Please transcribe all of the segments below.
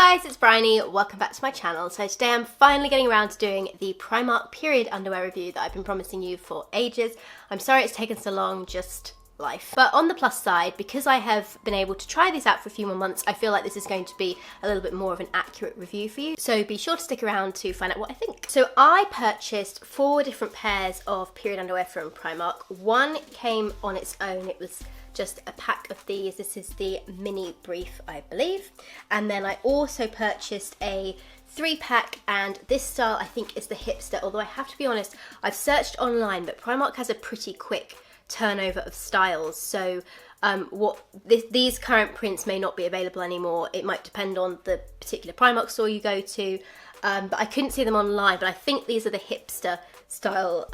guys, it's Bryony, welcome back to my channel. So today I'm finally getting around to doing the Primark period underwear review that I've been promising you for ages. I'm sorry it's taken so long, just life. But on the plus side, because I have been able to try these out for a few more months, I feel like this is going to be a little bit more of an accurate review for you. So be sure to stick around to find out what I think. So I purchased 4 different pairs of period underwear from Primark. One came on its own, it was just a pack of these. This is the mini brief, I believe. And then I also purchased a 3-pack, and this style I think is the hipster, although I have to be honest, I've searched online, but Primark has a pretty quick turnover of styles, so these current prints may not be available anymore. It might depend on the particular Primark store you go to, but I couldn't see them online, but I think these are the hipster style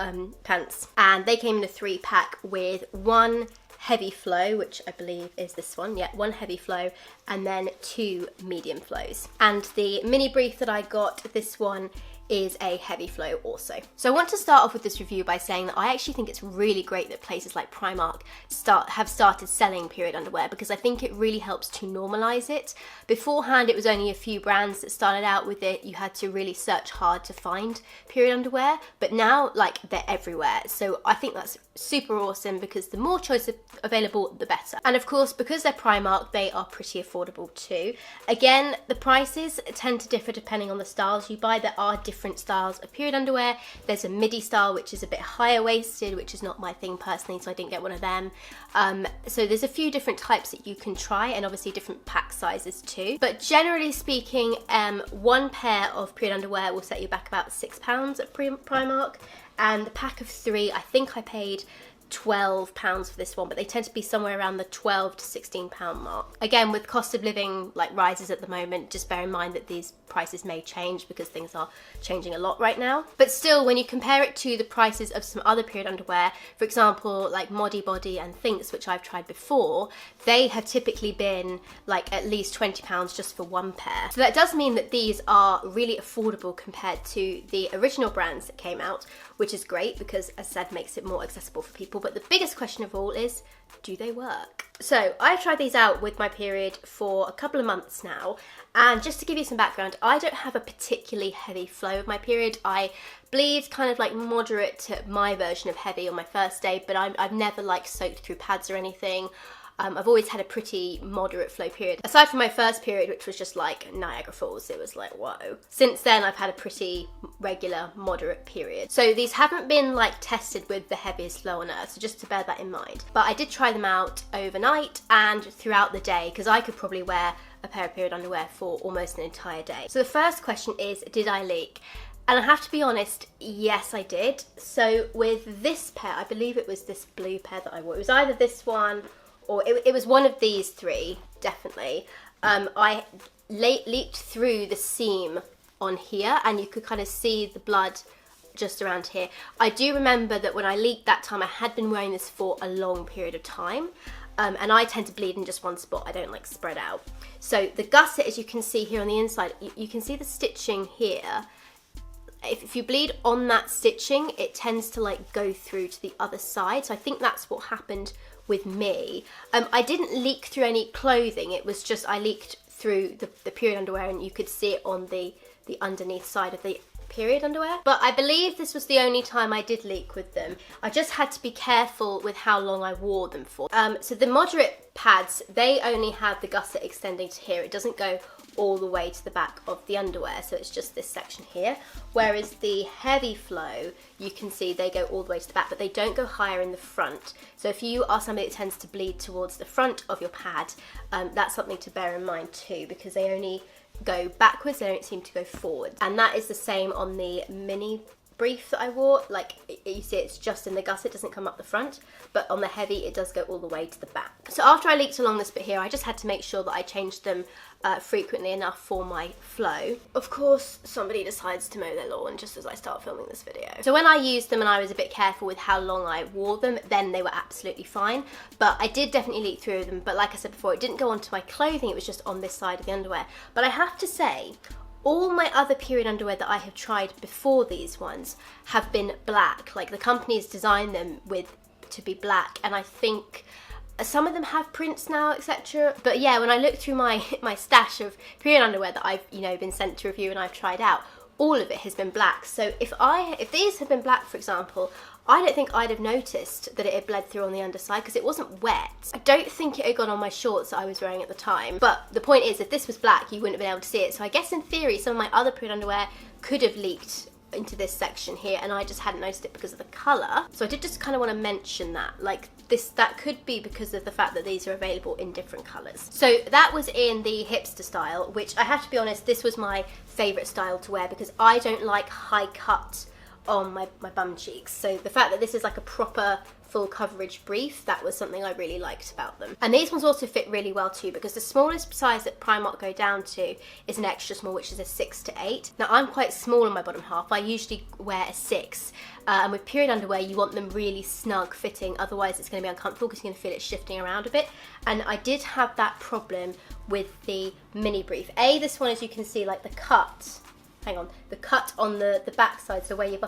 pants, and they came in a 3-pack with one heavy flow, which I believe is this one, yeah, one heavy flow, and then 2 medium flows. And the mini brief that I got, this one is a heavy flow also. So I want to start off with this review by saying that I actually think it's really great that places like Primark have started selling period underwear, because I think it really helps to normalise it. Beforehand, it was only a few brands that started out with it. You had to really search hard to find period underwear, but now like they're everywhere. So I think that's super awesome, because the more choice available, the better. And of course, because they're Primark, they are pretty affordable too. Again, the prices tend to differ depending on the styles you buy. There are different styles of period underwear. There's a midi style, which is a bit higher waisted, which is not my thing personally, so I didn't get one of them. So there's a few different types that you can try, and obviously different pack sizes too. But generally speaking, one pair of period underwear will set you back about £6 at Primark, and the pack of 3, I think I paid £12 for this one, but they tend to be somewhere around the £12 to £16 mark. Again, with cost of living like rises at the moment, just bear in mind that these prices may change because things are changing a lot right now. But still, when you compare it to the prices of some other period underwear, for example like Modi Body and Thinks, which I've tried before, they have typically been like at least £20 just for one pair. So that does mean that these are really affordable compared to the original brands that came out, which is great because, as I said, makes it more accessible for people. But the biggest question of all is, do they work? So I've tried these out with my period for a couple of months now, and just to give you some background, I don't have a particularly heavy flow of my period. I bleed kind of like moderate to my version of heavy on my first day, but I've never like soaked through pads or anything. I've always had a pretty moderate flow period. Aside from my first period, which was just like Niagara Falls, it was like, whoa. Since then, I've had a pretty regular, moderate period. So these haven't been like tested with the heaviest flow on earth, so just to bear that in mind. But I did try them out overnight and throughout the day, because I could probably wear a pair of period underwear for almost an entire day. So the first question is, did I leak? And I have to be honest, yes I did. So with this pair, I believe it was this blue pair that I wore. It was either this one, or it was one of these 3, definitely. I leaked through the seam on here, and you could kind of see the blood just around here. I do remember that when I leaked that time, I had been wearing this for a long period of time, and I tend to bleed in just one spot. I don't like spread out. So the gusset, as you can see here on the inside, you can see the stitching here. If you bleed on that stitching, it tends to like go through to the other side. So I think that's what happened with me. I didn't leak through any clothing. It was just I leaked through the period underwear, and you could see it on the underneath side of the period underwear. But I believe this was the only time I did leak with them. I just had to be careful with how long I wore them for. So the moderate pads, they only have the gusset extending to here. It doesn't go all the way to the back of the underwear, so it's just this section here. Whereas the heavy flow, you can see they go all the way to the back, but they don't go higher in the front. So if you are somebody that tends to bleed towards the front of your pad, that's something to bear in mind too, because they only go backwards, they don't seem to go forward. And that is the same on the mini brief that I wore. Like you see, it's just in the gusset, it doesn't come up the front, but on the heavy it does go all the way to the back. So after I leaked along this bit here, I just had to make sure that I changed them frequently enough for my flow. Of course, somebody decides to mow their lawn just as I start filming this video. So when I used them and I was a bit careful with how long I wore them, then they were absolutely fine. But I did definitely leak through them, but like I said before, it didn't go onto my clothing, it was just on this side of the underwear. But I have to say, all my other period underwear that I have tried before these ones have been black. Like the company's designed them to be black, and I think Some of them have prints now, etc. But yeah, when I look through my stash of period underwear that I've, you know, been sent to review and I've tried out, all of it has been black. So if these had been black, for example, I don't think I'd have noticed that it had bled through on the underside because it wasn't wet. I don't think it had gone on my shorts that I was wearing at the time. But the point is, if this was black, you wouldn't have been able to see it. So I guess in theory, some of my other period underwear could have leaked into this section here, and I just hadn't noticed it because of the colour. So I did just kind of want to mention that, like that could be because of the fact that these are available in different colours. So that was in the hipster style, which I have to be honest, this was my favourite style to wear because I don't like high cut on my bum cheeks. So the fact that this is like a proper full coverage brief, that was something I really liked about them. And these ones also fit really well too, because the smallest size that Primark go down to is an extra small, which is a 6 to 8. Now I'm quite small on my bottom half. I usually wear a 6. And with period underwear, you want them really snug fitting, otherwise it's going to be uncomfortable because you're going to feel it shifting around a bit. And I did have that problem with the mini brief. This one, as you can see, like the cut, the cut on the back side, so where your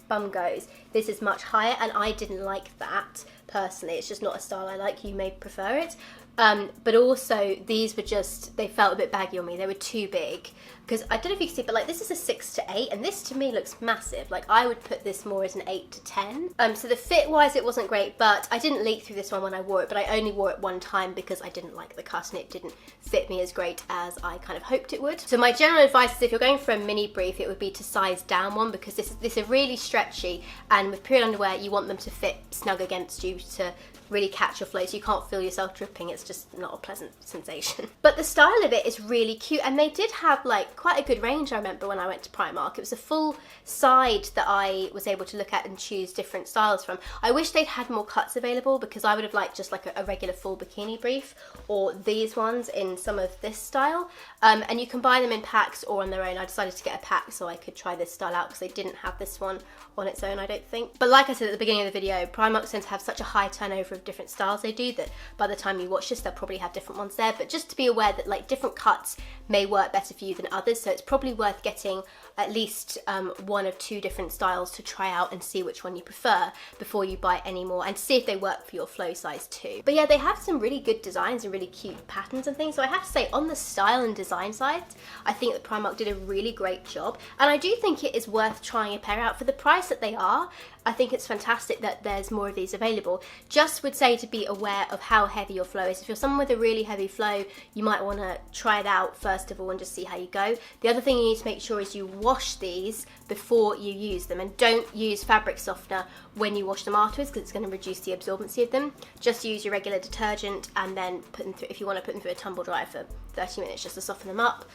bum goes, this is much higher, and I didn't like that personally. It's just not a style I like. You may prefer it. But also these were just, they felt a bit baggy on me. They were too big, because I don't know if you can see, but like this is a 6 to 8, and this to me looks massive. Like I would put this more as an 8 to 10. So the fit wise it wasn't great, but I didn't leak through this one when I wore it, but I only wore it one time because I didn't like the cut and it didn't fit me as great as I kind of hoped it would. So my general advice is, if you're going for a mini brief, it would be to size down one, because this is really stretchy, and with period underwear you want them to fit snug against you to really catch your flow, so you can't feel yourself dripping. It's just not a pleasant sensation. But the style of it is really cute, and they did have like quite a good range. I remember when I went to Primark, it was a full side that I was able to look at and choose different styles from. I wish they'd had more cuts available, because I would have liked just like a regular full bikini brief, or these ones in some of this style. And you can buy them in packs or on their own. I decided to get a pack so I could try this style out, because they didn't have this one on its own, I don't think. But like I said at the beginning of the video, Primark tends to have such a high turnover of different styles they do, that by the time you watch this they'll probably have different ones there. But just to be aware that like different cuts may work better for you than others, so it's probably worth getting at least 1 or 2 different styles to try out and see which one you prefer before you buy any more, and see if they work for your flow size too. But yeah, they have some really good designs and really cute patterns and things, so I have to say, on the style and design side, I think that Primark did a really great job, and I do think it is worth trying a pair out for the price that they are. I think it's fantastic that there's more of these available. Just would say to be aware of how heavy your flow is. If you're someone with a really heavy flow, you might want to try it out first of all and just see how you go. The other thing you need to make sure is you wash these before you use them, and don't use fabric softener when you wash them afterwards, because it's going to reduce the absorbency of them. Just use your regular detergent, and then put them through, if you want to put them through a tumble dryer for 30 minutes just to soften them up,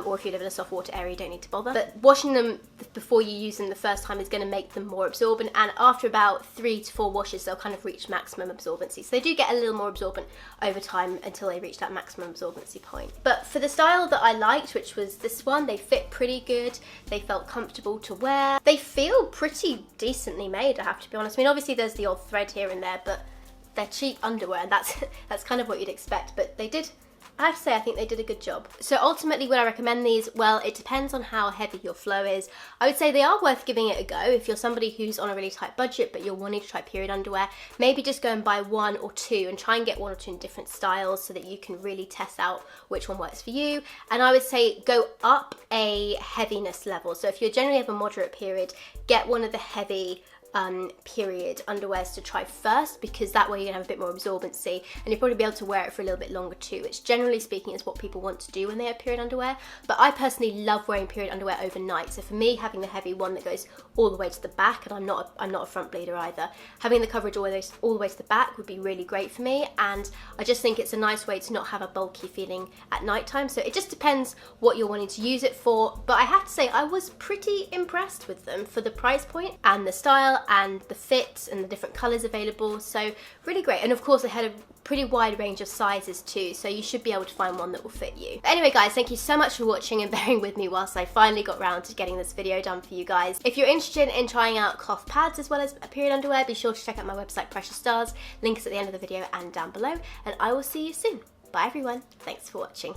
or if you live in a soft water area, you don't need to bother. But washing them before you use them the first time is going to make them more absorbent, and after about 3 to 4 washes they'll kind of reach maximum absorbency. So they do get a little more absorbent over time until they reach that maximum absorbency point. But for the style that I liked, which was this one, they fit pretty good, they felt comfortable to wear, they feel pretty decently made, I have to be honest. I mean, obviously there's the odd thread here and there, but they're cheap underwear, and that's kind of what you'd expect. But they did, I have to say, I think they did a good job. So ultimately, would I recommend these? Well, it depends on how heavy your flow is. I would say they are worth giving it a go. If you're somebody who's on a really tight budget but you're wanting to try period underwear, maybe just go and buy 1 or 2 and try and get 1 or 2 in different styles so that you can really test out which one works for you. And I would say go up a heaviness level. So if you generally have a moderate period, get one of the heavy period underwears to try first, because that way you're gonna have a bit more absorbency, and you'll probably be able to wear it for a little bit longer too, which generally speaking is what people want to do when they have period underwear. But I personally love wearing period underwear overnight, so for me, having the heavy one that goes all the way to the back, and I'm not a front bleeder either, having the coverage all the way to the back would be really great for me. And I just think it's a nice way to not have a bulky feeling at night time. So it just depends what you're wanting to use it for, but I have to say I was pretty impressed with them for the price point and the style and the fit and the different colours available, so really great. And of course they had a pretty wide range of sizes too, so you should be able to find one that will fit you. But anyway guys, thank you so much for watching and bearing with me whilst I finally got round to getting this video done for you guys. If you're interested in trying out cloth pads as well as period underwear, be sure to check out my website Precious Stars. Link is at the end of the video and down below, and I will see you soon. Bye everyone, thanks for watching.